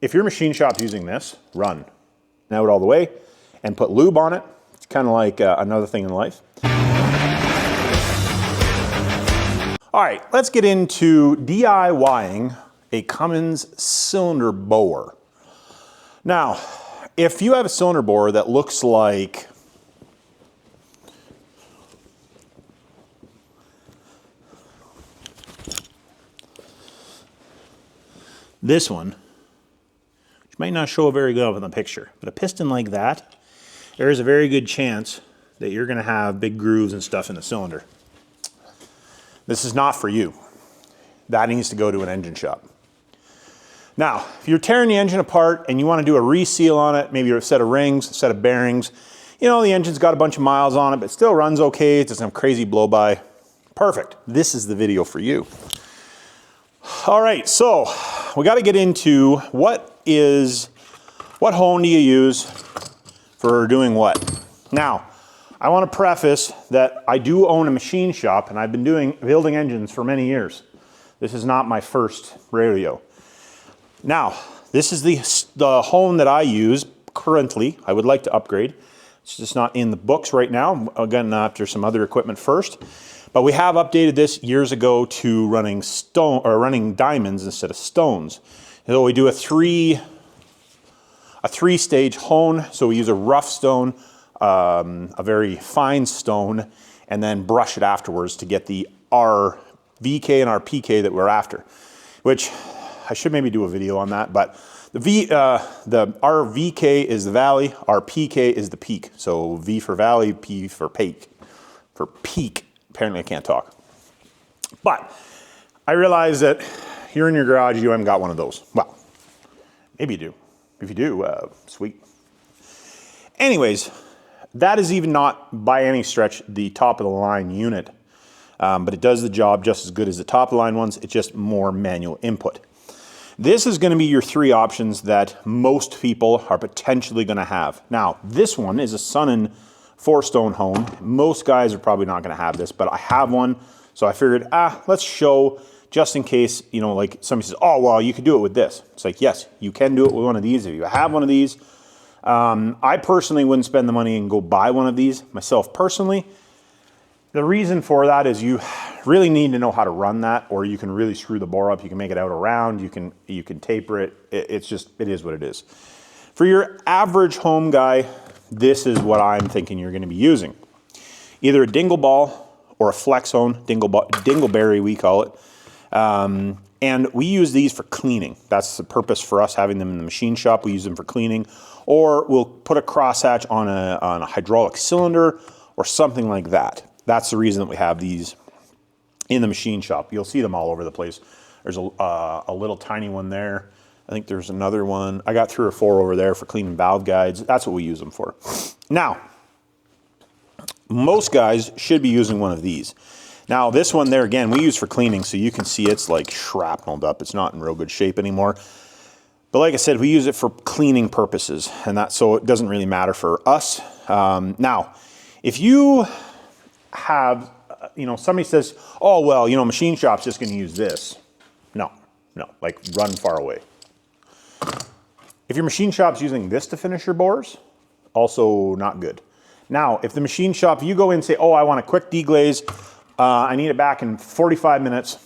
if your machine shop's using this, run. Out all the way and put lube on it. It's kind of like another thing in life. All right, let's get into DIYing a Cummins cylinder bore. Now, if you have a cylinder bore that looks like this one, which might not show very good in the picture, but a piston like that, there is a very good chance that you're gonna have big grooves and stuff in the cylinder. This is not for you. That needs to go to an engine shop. Now, if you're tearing the engine apart and you want to do a reseal on it, maybe a set of rings, a set of bearings, you know, the engine's got a bunch of miles on it, but still runs okay, it doesn't have crazy blow-by. Perfect. This is the video for you. All right, so we got to get into what hone do you use for doing what? Now, I want to preface that I do own a machine shop and I've been building engines for many years. This is not my first rodeo. Now, this is the hone that I use currently. I would like to upgrade. It's just not in the books right now. Again, after some other equipment first. But we have updated this years ago to running diamonds instead of stones. So we do a three-stage hone. So we use a rough stone, a very fine stone, and then brush it afterwards to get our VK and our PK that we're after, which I should maybe do a video on that, but our VK is the valley, our PK is the peak. So V for valley, P for peak. For peak, apparently I can't talk. But I realize that here in your garage, you haven't got one of those. Well, maybe you do. If you do, sweet. Anyways, that is even not by any stretch the top of the line unit, but it does the job just as good as the top of the line ones. It's just more manual input. This is going to be your three options that most people are potentially going to have. Now, this one is a Sunnin 4-stone hone. Most guys are probably not going to have this, but I have one, so I figured, let's show just in case, you know, like somebody says, oh, well, you could do it with this. It's like, yes, you can do it with one of these if you have one of these. I personally wouldn't spend the money and go buy one of these myself personally. The reason for that is you really need to know how to run that, or you can really screw the bore up. You can make it out around, you can taper it. It is what it is. For your average home guy, this is what I'm thinking you're going to be using. Either a dingle ball or a flex hone, dingleberry we call it. And we use these for cleaning. That's the purpose for us having them in the machine shop. We use them for cleaning, or we'll put a crosshatch on a hydraulic cylinder or something like that. That's the reason that we have these in the machine shop. You'll see them all over the place. There's a little tiny one there. I think there's another one. I got 3 or 4 over there for cleaning valve guides. That's what we use them for. Now, most guys should be using one of these. Now, this one there, again, we use for cleaning, so you can see it's like shrapneled up. It's not in real good shape anymore. But like I said, we use it for cleaning purposes, and so it doesn't really matter for us. Now, if you have, somebody says, oh, well, machine shop's just going to use this. No, like run far away. If your machine shop's using this to finish your bores, also not good. Now, if the machine shop, you go in and say, oh, I want a quick deglaze, I need it back in 45 minutes,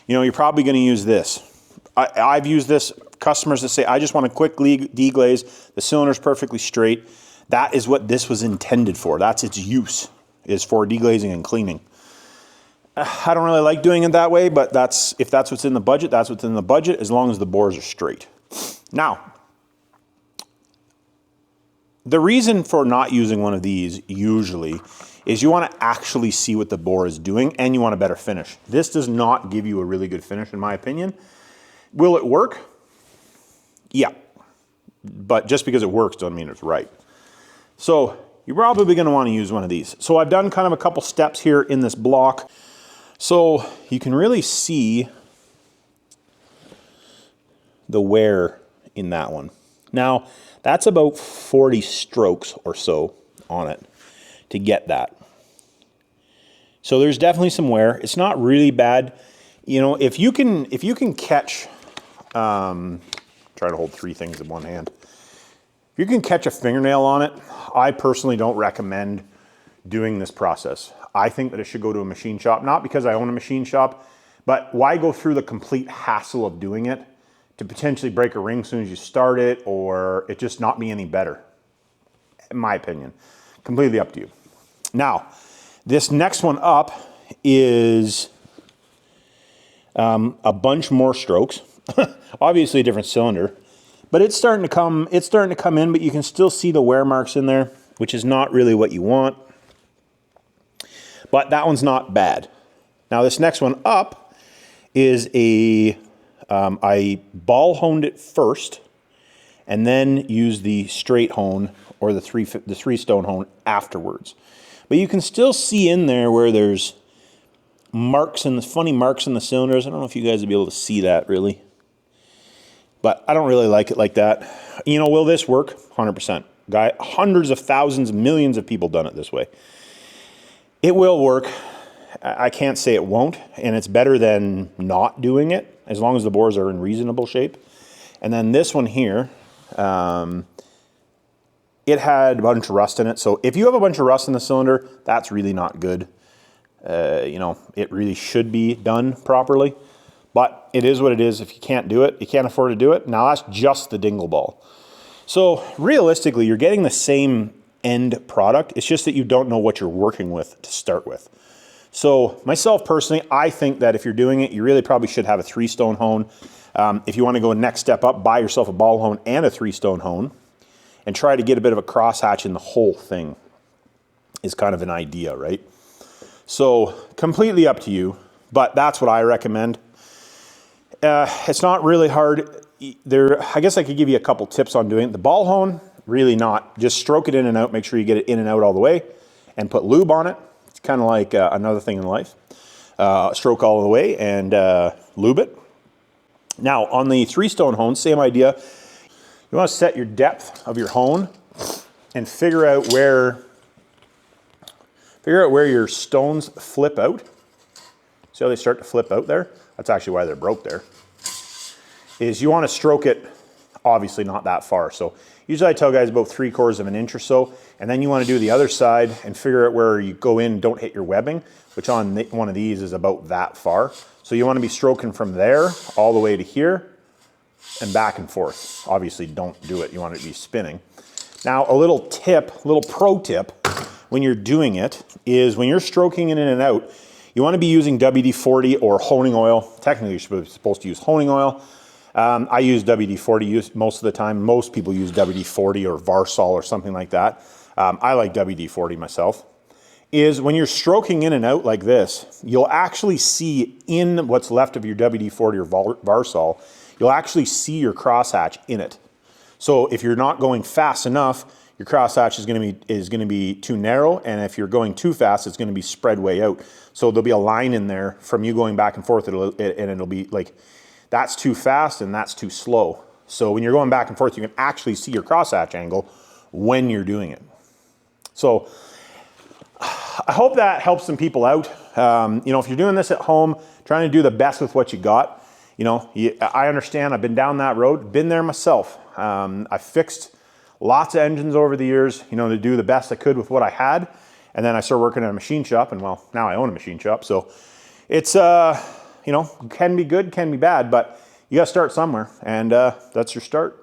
you're probably going to use this. I've used this, customers that say, I just want a quick deglaze, the cylinder's perfectly straight. That is what this was intended for. That's its use, is for deglazing and cleaning. I don't really like doing it that way, but if that's what's in the budget, that's what's in the budget, as long as the bores are straight. Now, the reason for not using one of these usually is you want to actually see what the bore is doing, and you want a better finish. This does not give you a really good finish, in my opinion. Will it work? Yeah. But just because it works doesn't mean it's right. So you're probably going to want to use one of these. So I've done kind of a couple steps here in this block. So you can really see the wear in that one. Now, that's about 40 strokes or so on it to get that. So there's definitely some wear. It's not really bad. If you can catch trying to hold 3 things in one hand. If you can catch a fingernail on it, I personally don't recommend doing this process. I think that it should go to a machine shop, not because I own a machine shop, but why go through the complete hassle of doing it to potentially break a ring as soon as you start it, or it just not be any better, in my opinion. Completely up to you. Now, this next one up is a bunch more strokes. Obviously a different cylinder, but it's starting to come in, but you can still see the wear marks in there, which is not really what you want. But that one's not bad. Now this next one up is I ball honed it first and then used the straight hone or the three stone hone afterwards. But you can still see in there where there's marks and the funny marks in the cylinders. I don't know if you guys will be able to see that really, but I don't really like it like that. You know, will this work? 100%. Hundreds of thousands, millions of people done it this way. It will work. I can't say it won't, and it's better than not doing it as long as the bores are in reasonable shape. And then this one here, it had a bunch of rust in it. So if you have a bunch of rust in the cylinder, that's really not good. You know, it really should be done properly, but it is what it is. If you can't do it, you can't afford to do it. Now that's just the dingle ball. So realistically, you're getting the same end product. It's just that you don't know what you're working with to start with. So myself personally, I think that if you're doing it, you really probably should have a 3-stone hone. If you want to go a next step up, buy yourself a ball hone and a 3-stone hone and try to get a bit of a crosshatch in the whole thing is kind of an idea, right? So completely up to you, but that's what I recommend. It's not really hard. I guess I could give you a couple tips on doing it. The ball hone, really not. Just stroke it in and out. Make sure you get it in and out all the way and put lube on it. It's kind of like another thing in life. Stroke all the way and lube it. Now on the 3-stone hone, same idea. You want to set your depth of your hone and figure out where your stones flip out. See how they start to flip out there? That's actually why they're broke there. Is you want to stroke it, obviously not that far. So usually I tell guys about 3/4 of an inch or so, and then you want to do the other side and figure out where you go in, don't hit your webbing, which on one of these is about that far. So you want to be stroking from there all the way to here and back and forth. Obviously don't do it, you want it to be spinning. Now a little pro tip when you're doing it is when you're stroking in and out, you want to be using WD-40 or honing oil. Technically you're supposed to use honing oil. I use WD-40 most of the time. Most people use WD-40 or Varsol or something like that. I like WD-40 myself. Is when you're stroking in and out like this, you'll actually see in what's left of your WD-40 or Varsol, you'll actually see your crosshatch in it. So if you're not going fast enough, your crosshatch is going to be too narrow, and if you're going too fast, it's going to be spread way out. So there'll be a line in there from you going back and forth, and it'll be like, that's too fast and that's too slow. So when you're going back and forth, you can actually see your crosshatch angle when you're doing it. So I hope that helps some people out. You know, if you're doing this at home, trying to do the best with what you got, you know, I understand. I've been down that road, been there myself. I fixed lots of engines over the years, you know, to do the best I could with what I had. And then I started working at a machine shop, and well, now I own a machine shop. So it's, you know, can be good, can be bad, but you got to start somewhere, and that's your start.